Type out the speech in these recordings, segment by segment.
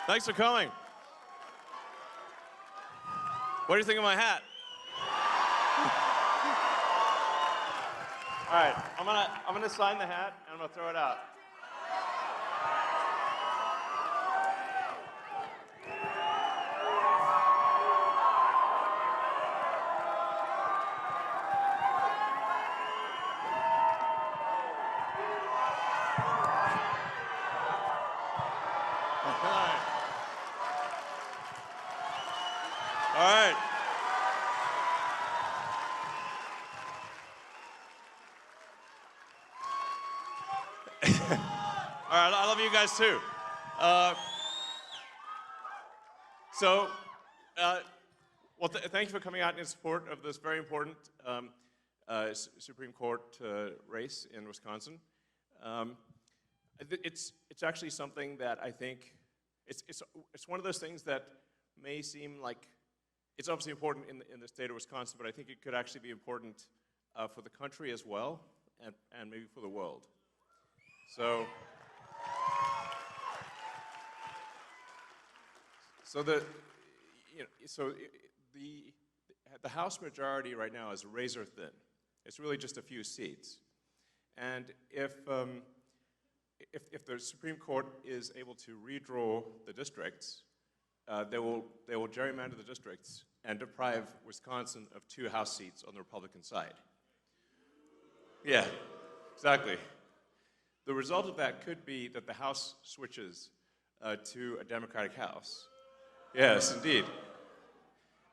Thanks for coming. What do you think of my hat? All right, I'm gonna sign the hat and I'm gonna throw it out. All right. All right, I love you guys too. Thank you for coming out in support of this very important Supreme Court race in Wisconsin. It's actually something that I think it's one of those things that may seem like it's obviously important in the state of Wisconsin, but I think it could actually be important for the country as well, and maybe for the world. So the House majority right now is razor thin. It's really just a few seats, and if the Supreme Court is able to redraw the districts, they will gerrymander the districts and deprive Wisconsin of 2 House seats on the Republican side. Yeah, exactly. The result of that could be that the House switches to a Democratic House. Yes, indeed.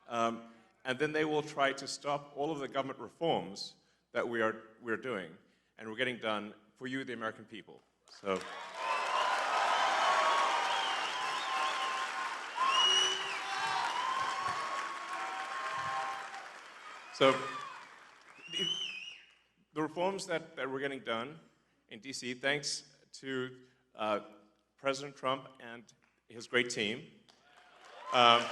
And then they will try to stop all of the government reforms that we're doing, and we're getting done for you, the American people. So the reforms that we're getting done in DC, thanks to President Trump and his great team, are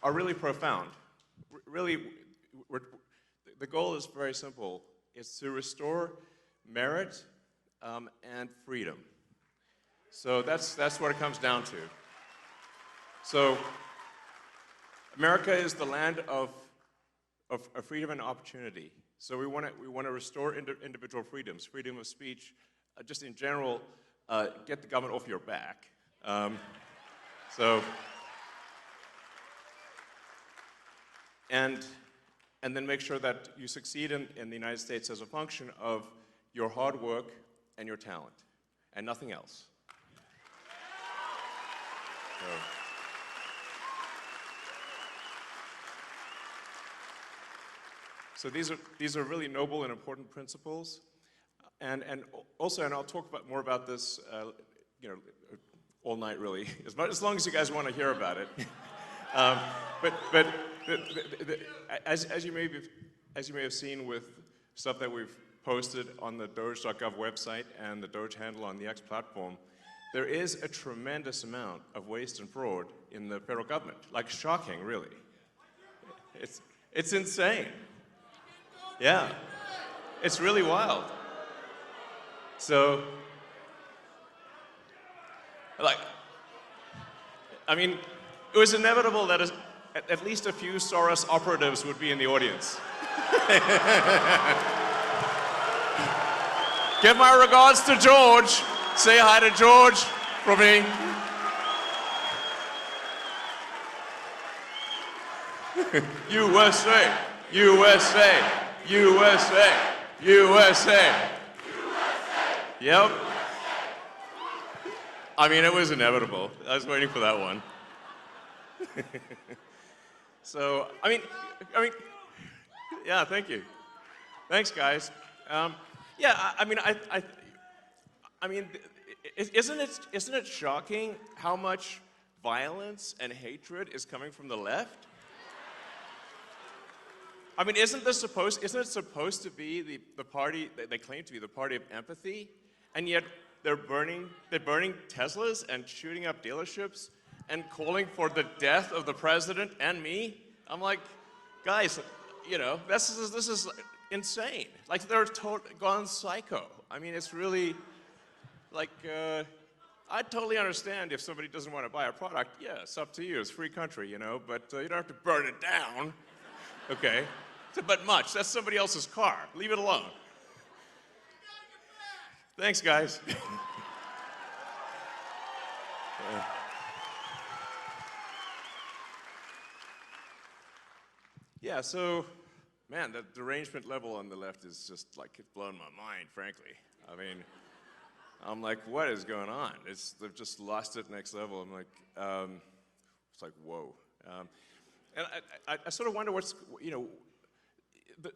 really profound. Really, the goal is very simple. It's to restore merit and freedom. So that's what it comes down to. So America is the land of freedom and opportunity. So we want to restore individual freedoms, freedom of speech, just in general, get the government off your back. And then make sure that you succeed in the United States as a function of your hard work and your talent, and nothing else. So these are really noble and important principles, and also, and I'll talk more about this, all night really, as long as you guys want to hear about it. But as you may have seen with stuff that we've posted on the Doge.gov website and the Doge handle on the X platform, there is a tremendous amount of waste and fraud in the federal government. Like, shocking, really. It's insane. Yeah, it's really wild. So, it was inevitable that at least a few Soros operatives would be in the audience. Give my regards to George. Say hi to George from me. USA, USA, USA, USA. Yep. It was inevitable. I was waiting for that one. So, yeah, thank you. Thanks, guys. Isn't it shocking how much violence and hatred is coming from the left? Isn't it supposed to be the party that they claim to be the party of empathy, and yet they're burning Teslas and shooting up dealerships and calling for the death of the president and me. I'm like, guys, you know, this is insane. Like, they're gone psycho. I mean, it's really, like, I totally understand if somebody doesn't want to buy a product. Yeah, it's up to you. It's a free country, you know, but you don't have to burn it down. Okay? But much. That's somebody else's car. Leave it alone. Thanks, guys. Yeah, so, man, the derangement level on the left is just like, it's blown my mind, frankly. I mean, I'm like, what is going on? They've just lost it next level. I'm like, it's like, whoa. And I sort of wonder what's, you know,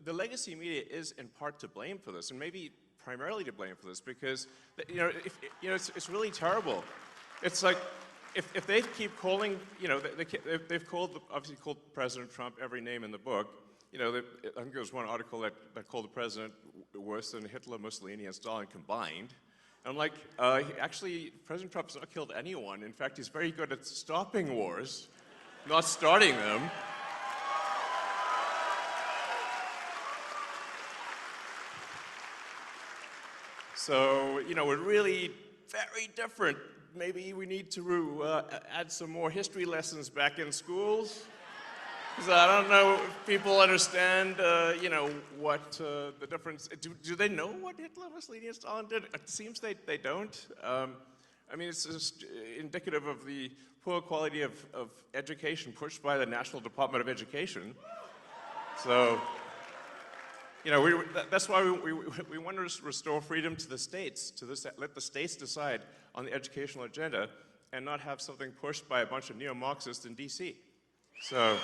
the legacy media is in part to blame for this, and maybe primarily to blame for this, because, you know, it's really terrible. It's like, if they keep calling, you know, they've obviously called President Trump every name in the book. You know, I think there was one article that called the president worse than Hitler, Mussolini, and Stalin combined. And I'm like, actually, President Trump's not killed anyone. In fact, he's very good at stopping wars, not starting them. So, you know, we're really very different. Maybe we need to add some more history lessons back in schools. Because I don't know if people understand, you know, what the difference. Do they know what Hitler, Mussolini, and Stalin did? It seems they don't. I mean, it's just indicative of the poor quality of education pushed by the National Department of Education. So, you know, that's why we want to restore freedom to the states, let the states decide on the educational agenda and not have something pushed by a bunch of neo-Marxists in D.C. So,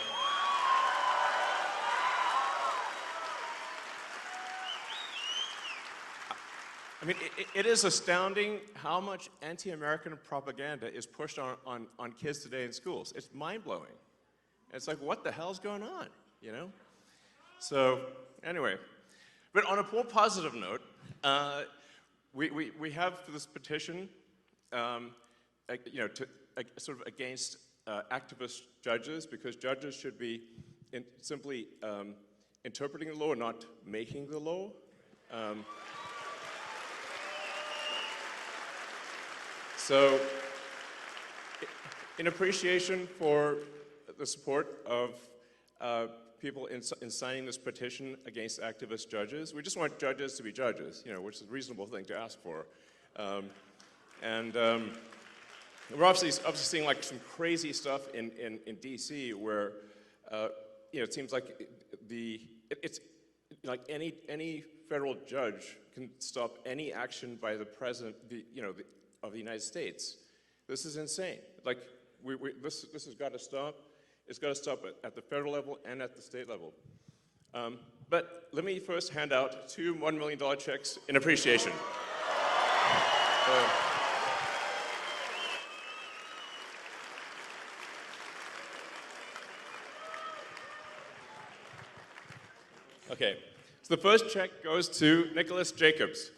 I mean, it is astounding how much anti-American propaganda is pushed on kids today in schools. It's mind-blowing. It's like, what the hell's going on, you know? So, anyway, but on a more positive note, we have this petition, you know, sort of against activist judges, because judges should be simply interpreting the law, not making the law. So, in appreciation for the support of people in signing this petition against activist judges, we just want judges to be judges, you know, which is a reasonable thing to ask for. We're obviously seeing like some crazy stuff in D.C. where, you know, it seems like it's like any federal judge can stop any action by the president, of the United States. This is insane. Like, this has got to stop. It's got to stop at the federal level and at the state level. But let me first hand out 2 $1 million checks in appreciation. Okay, so the first check goes to Nicholas Jacobs.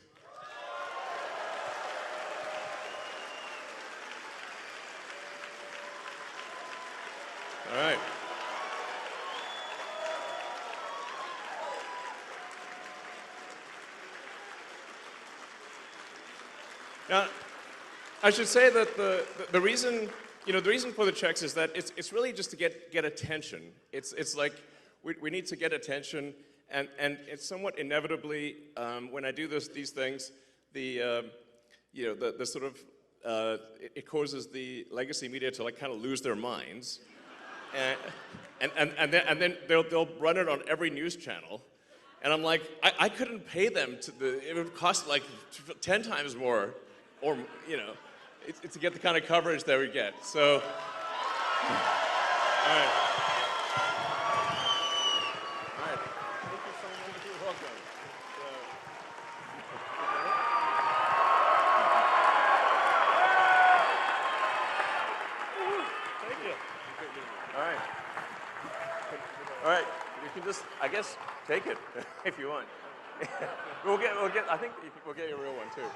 All right. Now, I should say that the reason, you know, the reason for the checks is that it's really just to get attention. It's like we need to get attention, and it's somewhat inevitably when I do these things, the sort of it causes the legacy media to like kind of lose their minds. And then they'll run it on every news channel, and I'm like, I couldn't pay them it would cost like 10 times more, or you know, to get the kind of coverage that we get. So, all right, thank you so much. You're welcome. Thank you. All right, you can just, I guess, take it if you want. I think we'll get you a real one too.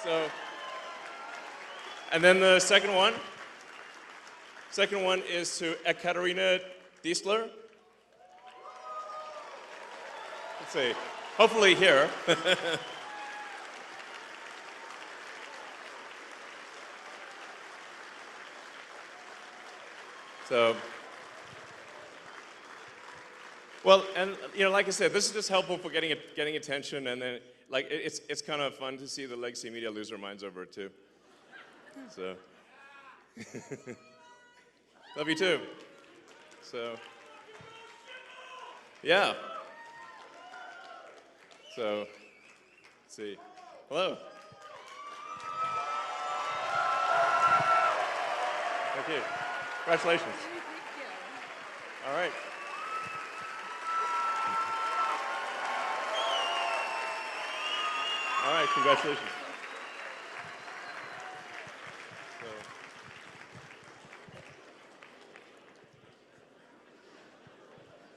So, And then the second one is to Ekaterina Diesler. Let's see, hopefully here. So, well, and like I said, this is just helpful for getting attention, and then it's kind of fun to see the legacy media lose their minds over it too. So, love you too. So, yeah. So, let's see. Hello. Thank you. Congratulations. Thank you. All right. All right, congratulations.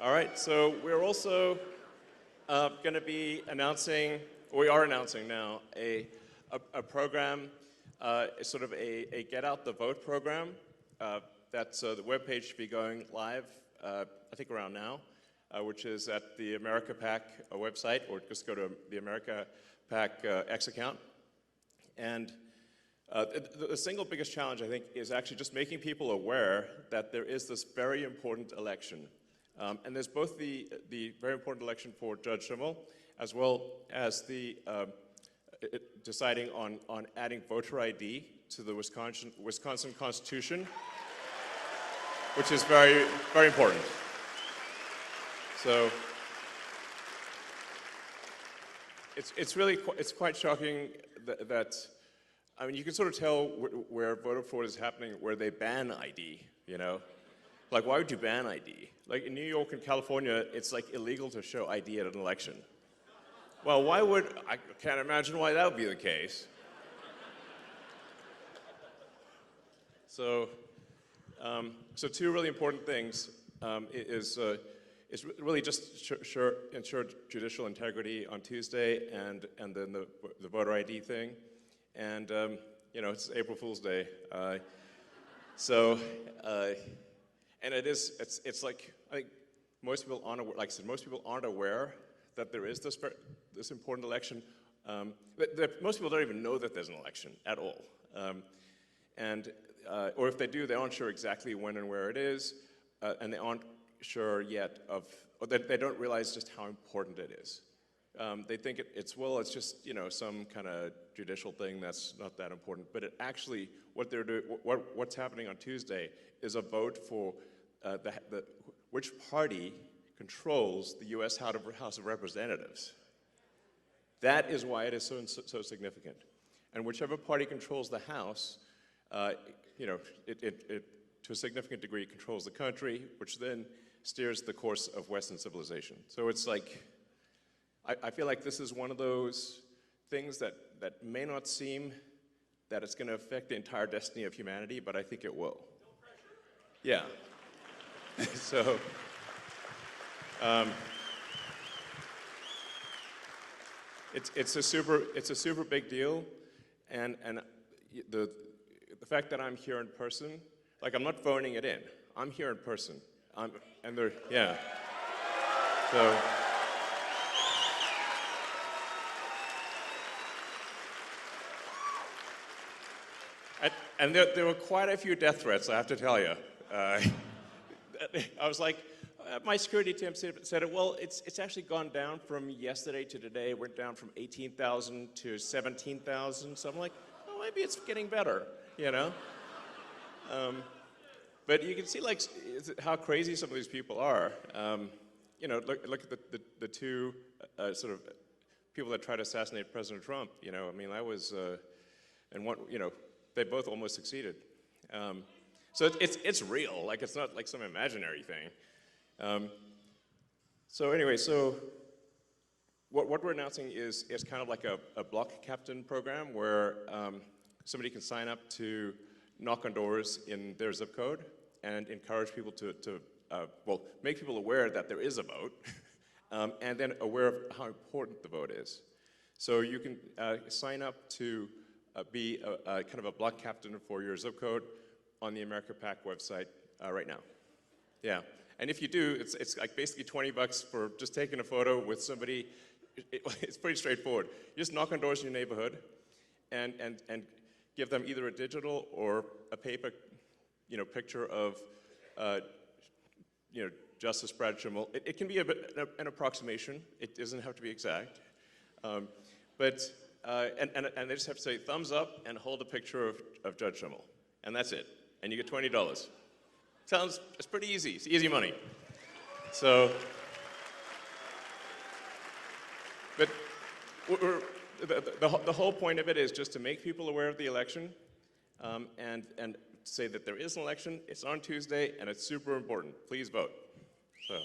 All right, so we're also going to be announcing, or we are announcing now, a program, sort of a Get Out the Vote program. That's the webpage should be going live, I think around now, which is at the America PAC website, or just go to the America PAC X account. And the single biggest challenge, I think, is actually just making people aware that there is this very important election. And there's both the very important election for Judge Schimmel, as well as the deciding on adding voter ID to the Wisconsin Constitution, which is very, very important. So it's quite shocking that I mean, you can sort of tell where voter fraud is happening, where they ban ID, Like, why would you ban ID? Like, in New York and California, it's like illegal to show ID at an election. Well, I can't imagine why that would be the case. So two really important things is really just ensure judicial integrity on Tuesday, and then the voter ID thing. And, it's April Fool's Day. And it's like, I think most people aren't aware, like I said, most people aren't aware that there is this important election. Most people don't even know that there's an election at all. Or if they do, they aren't sure exactly when and where it is, and they aren't sure yet or they don't realize just how important it is. They think it's just, some kind of judicial thing that's not that important. But it actually, what they're doing, what's happening on Tuesday is a vote for which party controls the U.S. House of Representatives. That is why it is so significant. And whichever party controls the House, it to a significant degree controls the country, which then steers the course of Western civilization. So it's like, I feel like this is one of those things that may not seem that it's going to affect the entire destiny of humanity, but I think it will. Yeah. So, it's a super big deal, and the fact that I'm here in person, like, I'm not phoning it in. I'm here in person. Yeah. So. And there were quite a few death threats, I have to tell you. I was like, my security team said, well, it's actually gone down from yesterday to today. It went down from 18,000 to 17,000. So I'm like, oh, maybe it's getting better, But you can see, like, how crazy some of these people are. Look at the two sort of people that tried to assassinate President Trump. That was, and one, they both almost succeeded. So it's real. Like, it's not like some imaginary thing. So anyway, what we're announcing is kind of like a block captain program where somebody can sign up to knock on doors in their zip code and encourage people to make people aware that there is a vote, and then aware of how important the vote is. So you can sign up to be a kind of a block captain for your zip code on the America PAC website right now. Yeah, and if you do, it's like basically $20 for just taking a photo with somebody. It's pretty straightforward. You just knock on doors in your neighborhood and give them either a digital or a paper, picture of, Justice Brad Schimmel. It can be an approximation. It doesn't have to be exact. And they just have to say thumbs up and hold a picture of Judge Schimmel. And that's it. And you get $20. It's pretty easy. It's easy money. So, but the whole point of it is just to make people aware of the election and say that there is an election. It's on Tuesday, and it's super important. Please vote. So.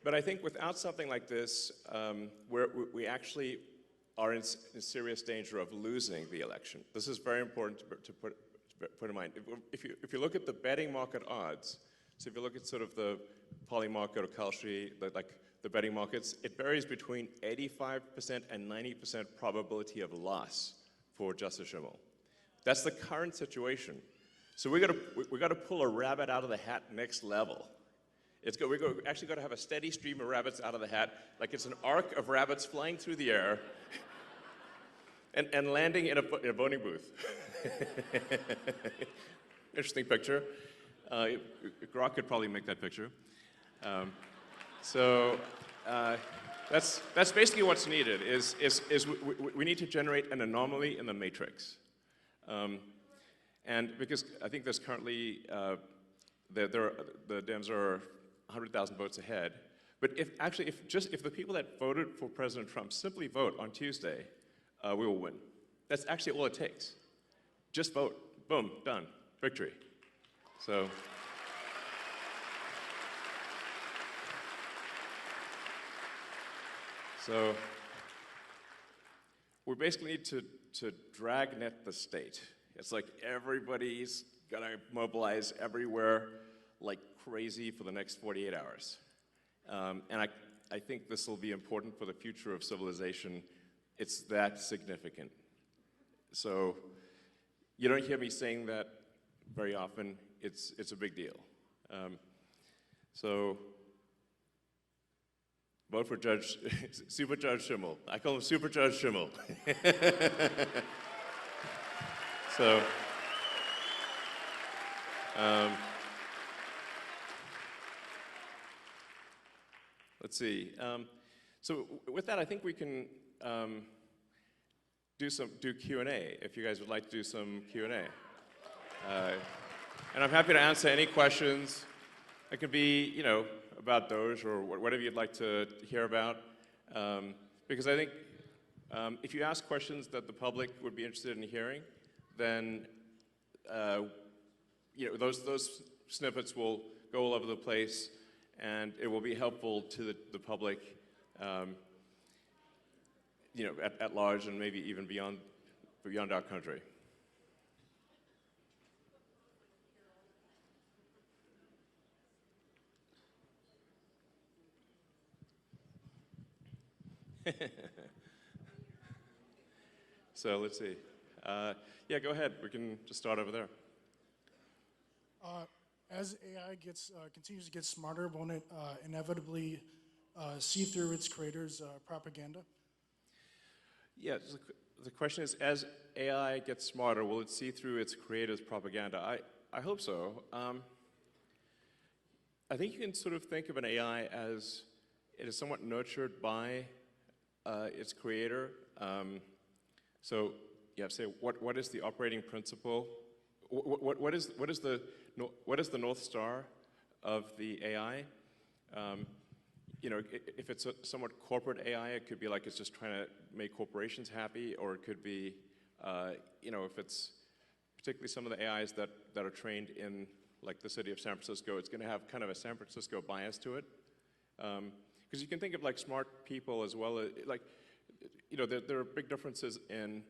But I think without something like this, we actually are in serious danger of losing the election. This is very important to put in mind. If you look at the betting market odds, so if you look at sort of the Poly market or Kalshi, the betting markets, it varies between 85% and 90% probability of loss for Justice Schimmel. That's the current situation. So we got to pull a rabbit out of the hat next level. We're actually going to have a steady stream of rabbits out of the hat, like it's an arc of rabbits flying through the air and landing in a voting booth. Interesting picture. Grok could probably make that picture. That's basically what's needed. We need to generate an anomaly in the matrix, and because I think there's currently the Dems are 100,000 votes ahead. But if the people that voted for President Trump simply vote on Tuesday, we will win. That's actually all it takes. Just vote. Boom. Done. Victory. So we basically need to dragnet the state. It's like everybody's gonna mobilize everywhere like crazy for the next 48 hours. And I think this will be important for the future of civilization. It's that significant. So you don't hear me saying that very often. It's a big deal. So vote for Super Judge Schimmel. I call him Super Judge Schimmel. So, let's see. So with that, I think we can do Q&A if you guys would like to do some Q&A. And I'm happy to answer any questions. It could be, about Doge or whatever you'd like to hear about. Because I think if you ask questions that the public would be interested in hearing, then those snippets will go all over the place, and it will be helpful to the public, at large, and maybe even beyond our country. So let's see. Yeah, go ahead. We can just start over there. As AI continues to get smarter, won't it inevitably see through its creators' propaganda? Yeah, the question is, as AI gets smarter, will it see through its creators' propaganda? I hope so. I think you can sort of think of an AI as it is somewhat nurtured by its creator. So you have to say, what is the operating principle? What is the North Star of the AI? If it's a somewhat corporate AI, it could be like it's just trying to make corporations happy, or it could be, if it's particularly some of the AIs that are trained in like the city of San Francisco, it's going to have kind of a San Francisco bias to it. Because you can think of like smart people as well, there are big differences in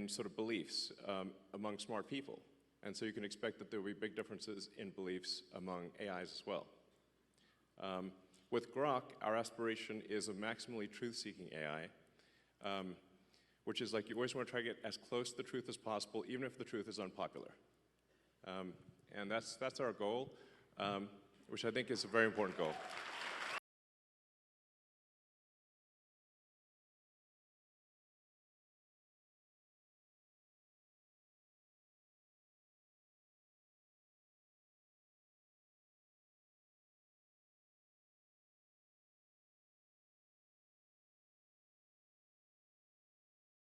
sort of beliefs among smart people. And so you can expect that there will be big differences in beliefs among AIs as well. With Grok, our aspiration is a maximally truth-seeking AI, which is like you always want to try to get as close to the truth as possible, even if the truth is unpopular. And that's our goal, which I think is a very important goal.